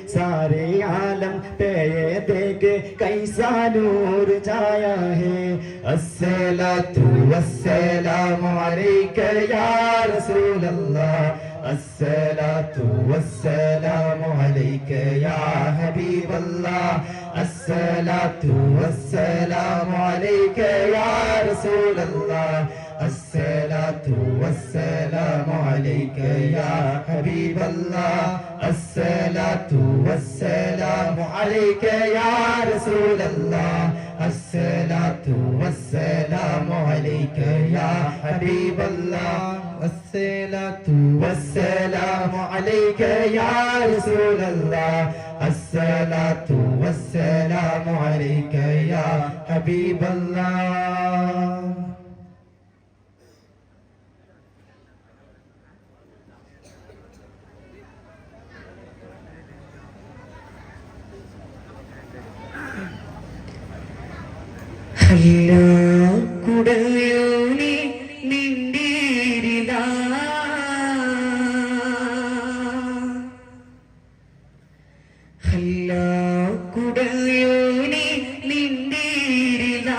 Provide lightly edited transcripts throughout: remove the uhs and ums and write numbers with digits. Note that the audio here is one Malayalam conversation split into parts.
सारे आलम पे ये देख कैसा नूर छाया है। अस्सलातु वस्सलामु अलैका या रसूल अल्लाह, अस्सलातु वस्सलामु अलैका या हबीब अल्लाह, अस्सलातु वस्सलामु अलैका या रसूल अल्लाह, अस्सलातु वस्सलामु अलैका या हबीब अल्लाह, अस्सलातु वस्सलामु अलैका या रसूल अल्लाह, अस्सलातु वस्सलामु अलैका या हबीब अल्लाह, अस्सलातु वस्सलामु अलैका या रसूल अल्लाह, अस्सलातु वस्सलामु अलैका या हबीब अल्लाह। കുടയോനി നിന്റീരില കുടയോനി നിന്റീരില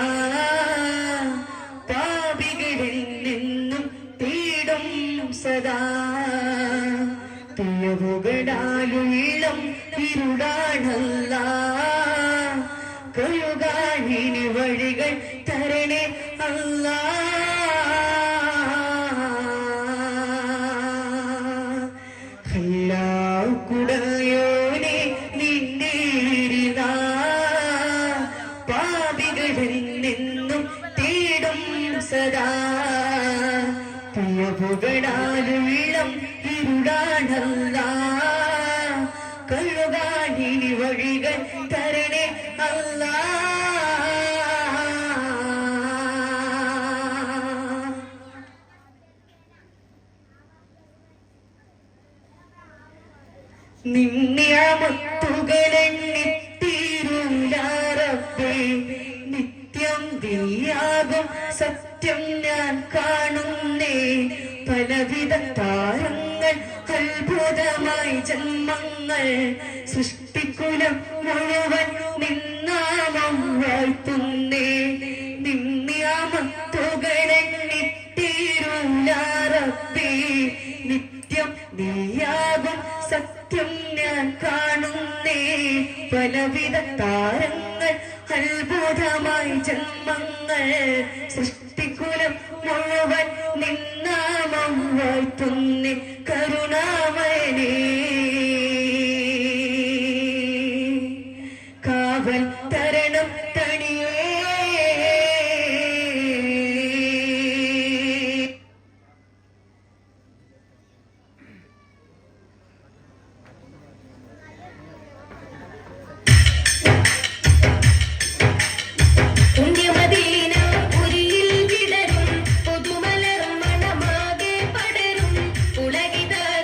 പാപികളിൽ നിന്നും തീടും സദാ തീയവുകളാലുള്ളം ഇരുടാണല്ല കഴുകാനിനി വഴികൾ തരണേ അല്ലാ കുടയോനെ നിന്നീരില പാപികളിൽ നിന്നും തേടും സദാ തീയവുകളാലുള്ളം ഇരുടാണല്ല കഴുകാനിനി വഴികൾ തരണേ അല്ലാ നിന്നിയമത്തുകളെണ്ണിത്തീരൂല റബ്ബേ നിത്യം നീയാകും സത്യം ഞാൻ കാണുന്നേ പലവിധ താരങ്ങൾ അത്ഭുതമായി ജന്മങ്ങൾ സൃഷ്ടിക്കുലം മുഴുവൻ നിന്നാമം വാഴ്ത്തുന്നേ നിന്നിയമത്തുകളെണ്ണിത്തീരൂല റബ്ബേ നിത്യം നീയാകും സത്യം ഞാൻ കാണുന്നേ പലവിധ താരങ്ങൾ അത്ഭുതമായി ജന്മങ്ങൾ സൃഷ്ടിക്കുലം മുഴുവൻ നിന്നാമം വാഴ്ത്തുന്നേ കരുണാമയനേ കാവൽ തരണം തണിയേ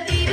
തിരു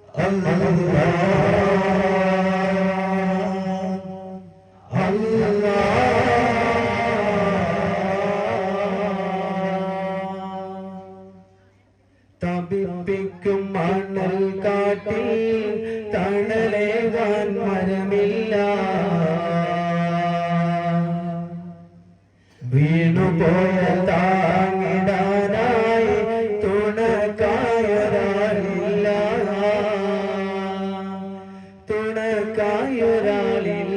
തപിപ്പിക്കും മണൽ കാട്ടിൽ തണലേകാൻ മരമില്ല. വീണുപോയ താങ്ങിടാനായി തുണക്കായൊരാളില്ല, തുണക്കായൊരാളില്ല.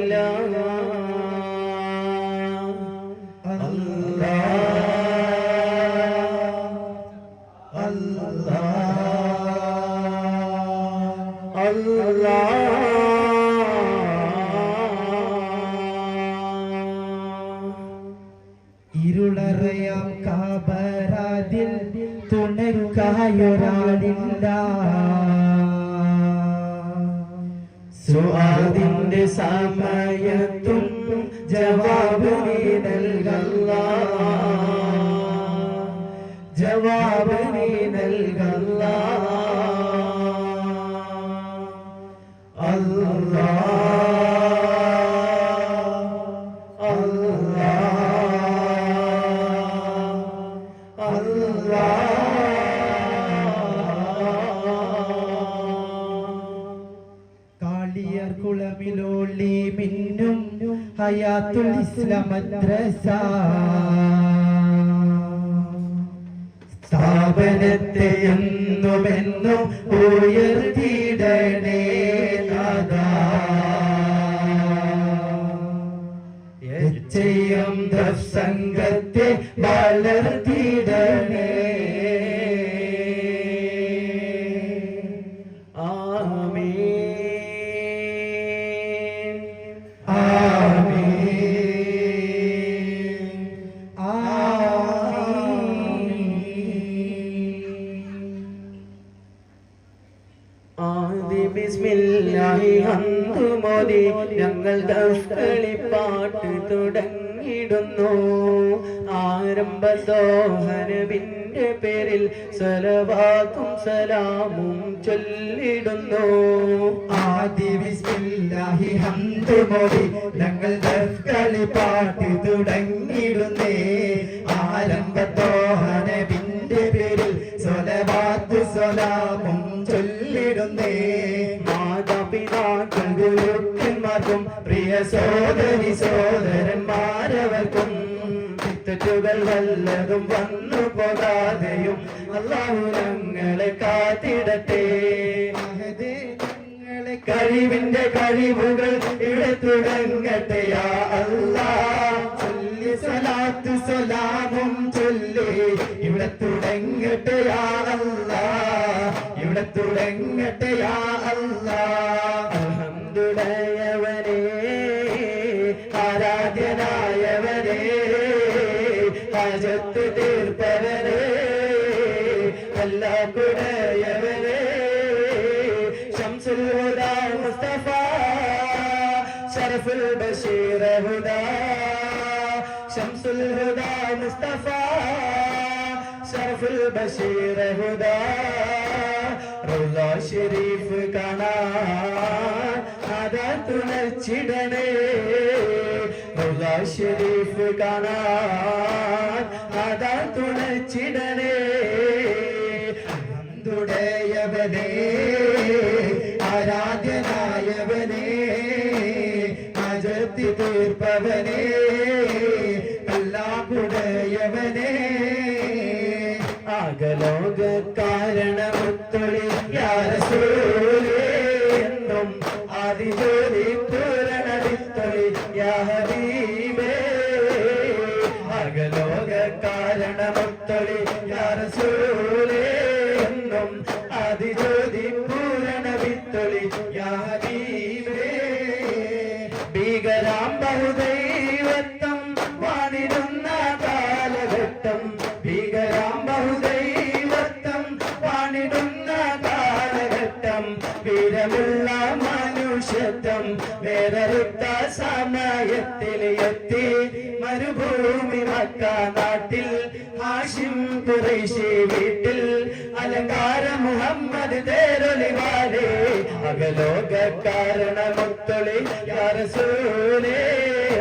ഇരുളറയാം കാബറാതിൽ തുണക്കായൊരാളില്ല. സുആദിന്റെ സമയത്തും ജവാബ് നീ നൽകല്ല, ജവാബ് നീ നൽകല്ല. കാളിയർ കുളമിലോളി മിന്നും ഹയാത്തുൽ ഇസ്ലാം മദ്രസ സ്ഥാപനത്തെ എന്നുമെന്നും ഉയർത്തിയിടണേ നാഥാ. എച്ചയും സംഘത്തെ വളർത്തിയിടണേ. ആമീൻ ആമീൻ ആദി ബിസ്മില്ലാഹി ഹംദു മോദി ഞങ്ങൾ ദഫ്കളിപ്പാട്ട് തുടങ്ങിടുന്നു. ആരംഭദോഹനവിന്റെ പേരിൽ സലവാത്തും സലാമും ചൊല്ലിടുന്നു. ആദി ബിസ്മില്ലാഹി ഹംദു മോദി ഞങ്ങൾ ദഫ്കളിപ്പാട്ട് തുടങ്ങിടുന്നേ. ആരംഭദോഹനവിന്റെ പേരിൽ സലവാത്തും സലാമും ചൊല്ലിടുന്നേ. മാതാപിതാക്കൾ ഗുരുക്കന്മാർക്കും പ്രിയ സോദരി സോദരന്മാരവർക്കും തെറ്റുകൾ വല്ലതും വന്നു പോകാതെയും അല്ലാഹു ഞങ്ങളെ കാത്തിടട്ടെ. കഴിവിന്റെ കഴിവുകൾ ഇവിടെ തുടങ്ങട്ടെ യാ അല്ലാഹ്. ചൊല്ലി സ്വലാത്ത് സ്വലാമും ചൊല്ലി ഇവിടെ തുടങ്ങട്ടെ യാ അല്ലാഹ്, ഇവിടെ തുടങ്ങട്ടെ യാ അല്ലാഹ്. അൽഹംദുലില്ലാഹവനേ ആരാധ്യനായവനേ ഹാജത്ത് തീർപ്പവനേ അല്ലാഹുടയവനേ ശംസുൽ ഹുദാ മുസ്തഫ ശറഫുൽ ബശീർ ഹുദാ ശംസുൽ ഹുദാ മുസ്തഫ ശറഫുൽ ബശീർ ഹുദാ. റൗള ശരീഫ് കാണാൻ അതാ തുണച്ചിടണേ. റൗള ശരീഫ് കാണാൻ അതാ തുണച്ചിടണേ. ഹംദുടയവനേ ആരാധ്യനായവനേ ഹാജത്ത് തീർപ്പവനേ അല്ലാഹുടയവനേ. ആകലോക കാരണമുത്തൊളി യാ റസൂലേ എന്നും ആദിജോലി പൂരണവിത്തൊളി യാ ഹബീബേ. ആകലോക കാരണമുത്തൊളി യാ റസൂലേ എന്നും ആദിജോലി പൂരണവിത്തൊളി യാ ഹബീബേ. ഭീകരാം ബഹുദൈവത്വം വാണിടുന്ന കാലഘട്ടം, ഭീകരാം ബഹുദൈവത്വം വാണിടുന്ന കാലഘട്ടം, വീരമുള്ള മനുഷ്യത്വം വേറെടുത്ത സമയത്തിൽ എത്തി മരുഭൂമി മക്ക നാട്ടിൽ ഹാഷിം ഖുറൈശി വീട്ടിൽ അലങ്കാര മുഹമ്മദ് തേരൊളിവാലേ. അകലോക കാരണമുത്തൊളി യാ റസൂലേ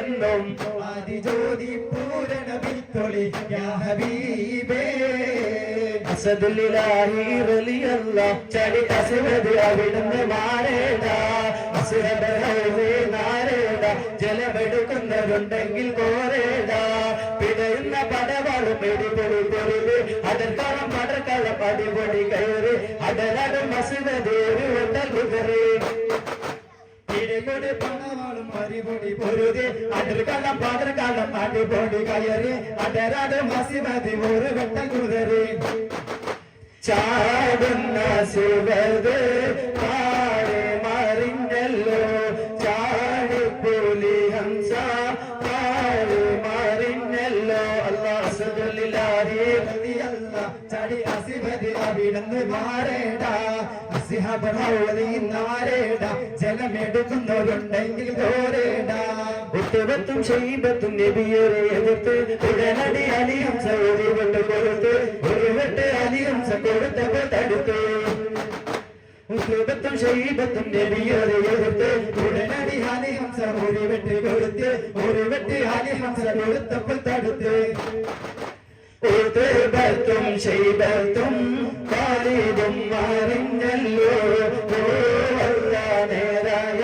എന്നും ആദിജ്യോതി പൂരണ വിത്തൊളി യാ ഹബീബേ. അസദുലില്ലാഹി റളിയല്ലാഹ് ചടി അസ്വദ് അവിടുന്ന് മാറേട അസ്ഹബഹി നാരേട ജലമെടുക്കുന്നവരുണ്ടെങ്കിൽ കോരേട പിടയുന്ന പടവാളും പിടിപൊടി പൊരുത് അടർക്കളം പടർക്കളം അടിപൊടി കയറി അടലടും അസ്വദ് ഒരു വട്ടൽ കുതിറി പിടിപൊടി പടവാളും അടിപൊടി പൊരുത് അടർക്കളം പടർക്കളം അടിപൊടി കയറി അടലടും അസ്വദ് ഒരു വട്ടൽ കുതിറി ചാടുന്ന സുവത് പാടെ മറിഞ്ഞല്ലോ ചാടിപ്പുലി ഹംസ പാടെ മറിഞ്ഞല്ലോ അല്ലാഹ് അസ്ഹദുലില്ലാഹി റളിയല്ലാഹ് ചാടി അസിബദി അവിടുന്ന് മാറേട അസ്ഹബഹി നാരേട ജലമെടുക്കുന്നവരുണ്ടെങ്കിൽ കോരേട ഒട്ടുപത്തും ഷൈബത്തും നബിയെ എതിർത്ത് ഉടനടി അലി ഹംസ ഒരു വെട്ട് കൊടുത്ത് ഒരു വെട്ട് അലി ഹംസ കൊടുത്തപ്പോൾ തടുത്ത് ഉട്ടുപത്തും ഷൈബത്തും നബിയെ എതിർത്ത് ഉടനടി അലി ഹംസ ഒരു വെട്ട് കൊടുത്ത് ഒരു വെട്ട് അലി ഹംസ കൊടുത്തപ്പോൾ തടുത്ത് ഉട്ടുപത്തും ഷൈബത്തും ഖാലിദും അറിഞ്ഞല്ലോ നേരായ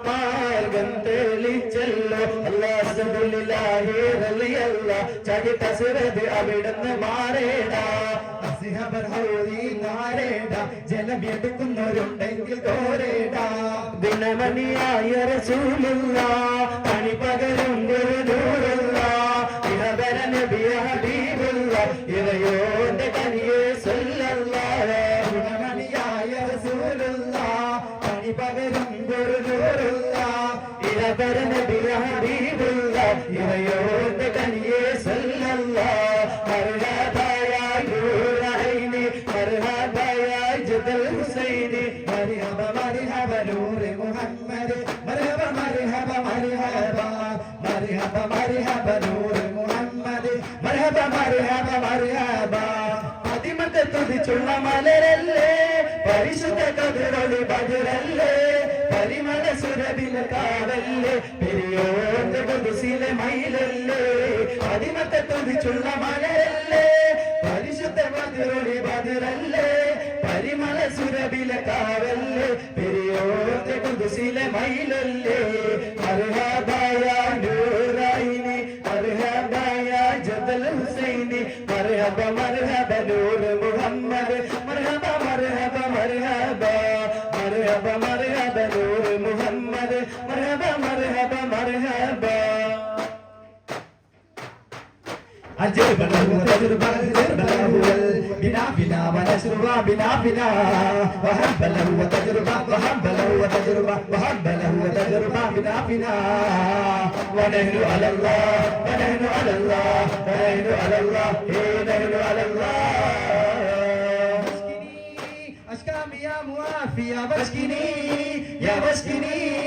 മാർഗം തെളിച്ചല്ലോ അല്ലാഹ് അസ്ഹദുലില്ലാഹി റളിയല്ലാഹ് ചടി തസ്റദ് അവിടുന്ന് മാറേട അസ്ഹബഹി നാരേട ജലമെടുക്കുന്നവരുണ്ടെങ്കിൽ കോരേട ദിനമണിയായ റസൂലുള്ളാഹ് പണി പകരും നൂറുള്ളാഹ് ഇഹബര നബി ഹബീബുള്ളാഹ് ഇറയോന്റെ കനിയെ സല്ലല്ലാഹു ദിനമണിയായ റസൂലുള്ളാഹ് പണി പകരും നൂറുള്ളാഹ് ഇഹബര നബി ഹബീബുള്ളാഹ് ഇറയോന്റെ കനിയെ സല്ലല്ലാഹു മർഹബായ നൂറൈനി മർഹബായ ജദൽ ഹുസൈനി മർഹബ മർഹബ നൂർ മുഹമ്മദ് മർഹബ മർഹബ മർഹബ മർഹബ മർഹബ നൂർ മുഹമ്മദ് മർഹബ മർഹബ മർഹബ പതിമത്തെ തുതിച്ചുള്ള മലരല്ലേ പരിശുദ്ധ കതിരൊളി ബദറല്ലേ പരിമള സുരഭില കാവല്ലേ പെരിയോന്റെ കുതിസിലെ മയിലല്ലേ പതിമത്തെ തുതിച്ചുള്ള മലരല്ലേ പരിശുദ്ധ കതിരൊളി ബദറല്ലേ പരിമള സുരഭില കാവല്ലേ പെരിയോന്റെ കുതിസിലെ മയിലല്ലേ മർഹബായ നൂറൈനി മർഹബായ ജദൽ ഹുസൈനി മർഹബ മർഹബ നൂർ മുഹമ്മദ് മർഹബ മർഹബ മർഹബ മർഹബ മർഹബ നൂർ മുഹമ്മദ് മർഹബ മർഹബ മർഹബ أجرب له وتجرب أجرب له بنا بنا ونشرب بنا بنا وهب له وتجرب وهب له وتجرب وهب له وتجرب بنا بنا ونحن على الله ونحن على الله ونحن على الله نحن على الله أشكامي يا موافي يا بشكني يا بشكني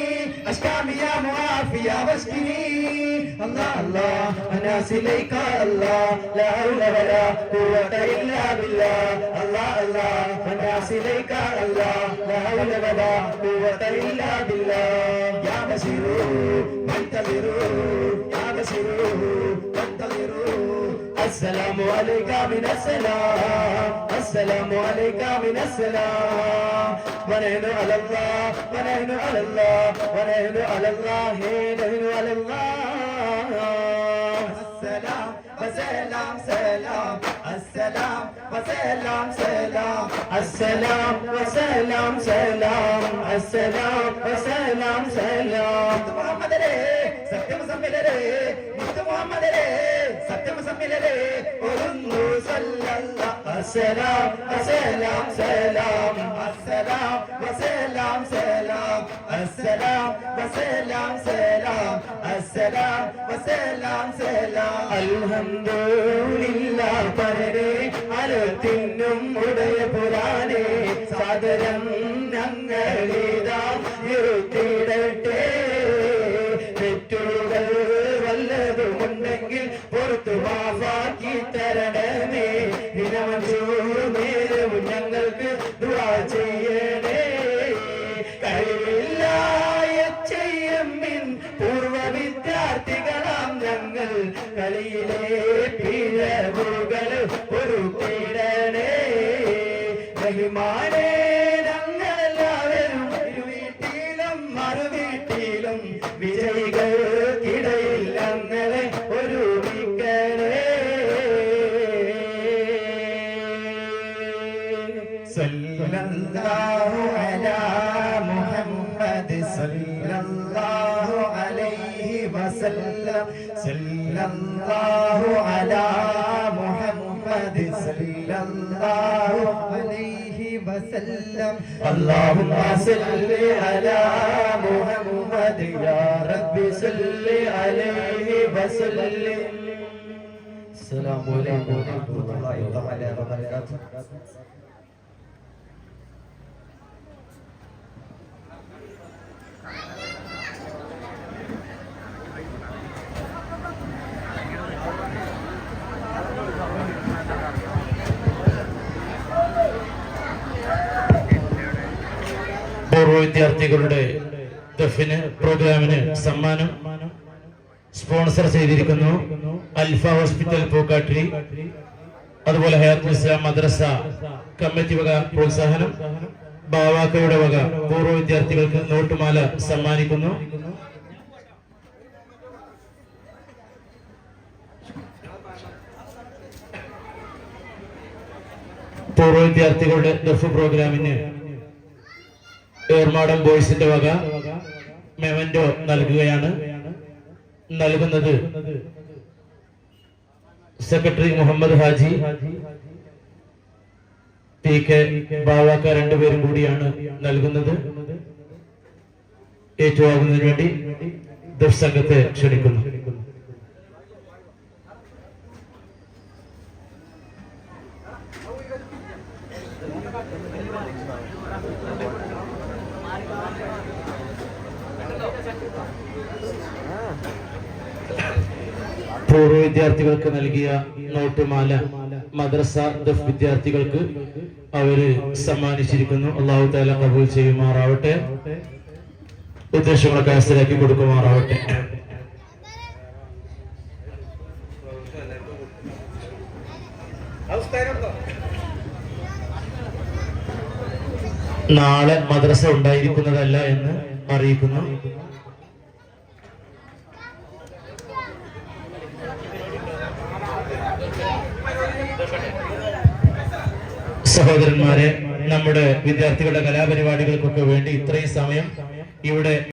أشكامي يا موافي يا بشكني الله الله أنا سليك الله لا حول ولا قوة إلا بالله الله الله أنا سليك الله لا حول ولا قوة إلا بالله يا بشير وانتظروا يا بشير وانتظروا السلام عليك من السلام السلام عليك من السلام ونحن على الله ونحن على الله ونحن على الله نحن على الله السلام وسلام سلام السلام وسلام سلام السلام وسلام سلام السلام وسلام سلام محمد സത്യം സമ്മിലരെ മുഹമ്മദരെ സത്യം സമ്മിലരെ ഒരുന്നു സല്ലല്ലാഹു അസ്സലാം അസ്സലാം സലാം അസ്സലാം വസലാം സലാം അസ്സലാം വസലാം സലാം അസ്സലാം വസലാം സലാം അൽഹംദുലില്ലാഹ് പരരെ അലത്തിനും ഉടയ പുരാനെ സാദരം ഞങ്ങളിതാ ഇരുത്തിടട്ടെ തെറ്റുകൾ വല്ലതുമുണ്ടെങ്കിൽ പുറത്തു മാഫാക്കി തരണമേ ദിനമൂന്നേരവും ഞങ്ങൾക്ക് ദുആ ചെയ്യണേ കഴിവില്ലായ ചെയ്യമ്മിൻ പൂർവ വിദ്യാർത്ഥികളാം ഞങ്ങൾ കളിയിലെ പിഴവുകൾ പൊറുക്കിടണേ റഹ്മാനേ ഞങ്ങളെല്ലാവരും വീട്ടിലും മറുവീട്ടിലും വിജയികൾക്കിടയിൽ ഞങ്ങളെ ഒരുമിക്കണേ സല്ലല്ലാഹു അലാ മുഹമ്മദ് സല്ലല്ലാഹു അലൈഹി വസല്ലം സല്ലല്ലാഹു അലാ മുഹമ്മദ് സല്ലല്ലാഹു അലൈഹി വസല്ലം അല്ലാഹുമ്മ സല്ലി അലാ മുഹമ്മദ് യാ റബ്ബി സല്ലി അലൈഹി വസല്ലം അസ്സലാമു അലൈക്കും വറഹ്മത്തുള്ളാഹി തആല വബറകാതുഹു പൂർവ്വ വിദ്യാർത്ഥികളുടെ ദഫിന് പ്രോഗ്രാമിന് സമ്മാനം സ്പോൺസർ ചെയ്തിരിക്കുന്നു അൽഫ ഹോസ്പിറ്റൽ പൂക്കാട്ടിരി, അതുപോലെ ഹയാത്തുൽ ഇസ്ലാം മദ്രസ കമ്മിറ്റി വക പ്രോത്സാഹനം, ബാവാക്കയുടെ വക പൂർവ്വ വിദ്യാർത്ഥികൾക്ക് നോട്ടുമാല സമ്മാനിക്കുന്നു. പൂർവ്വ വിദ്യാർത്ഥികളുടെ ദഫ് പ്രോഗ്രാമിന് ഏർമാടം ബോയ്സിന്റെ വക മെമന്റോ നൽകുകയാണ്. നൽകുന്നത് secretary Muhammad Haji, P K Bavakka രണ്ടുപേരും കൂടിയാണ് നൽകുന്നത്. ഏറ്റുവാങ്ങുന്നതിന് വേണ്ടി ദഫ് സംഘത്തെ ക്ഷണിക്കുന്നു. പൂർവ്വ വിദ്യാർത്ഥികൾക്ക് നൽകിയ നോട്ടുമാല മദ്രസ ദഫ് വിദ്യാർത്ഥികൾക്ക് അവര് സമ്മാനിച്ചിരിക്കുന്നു. അല്ലാഹു തആല കബൂൽ ചെയ്യുമാറാവട്ടെ, ഉദ്ദേശങ്ങളൊക്കെ ഹാസിലാക്കി കൊടുക്കുമാറാവട്ടെ. നാളെ മദ്രസ ഉണ്ടായിരിക്കുന്നതല്ല എന്ന് അറിയിക്കുന്നു. സഹോദരന്മാരെ, നമ്മുടെ വിദ്യാർത്ഥികളുടെ കലാപരിപാടികൾക്കൊക്കെ വേണ്ടി ഇത്രയും സമയം ഇവിടെ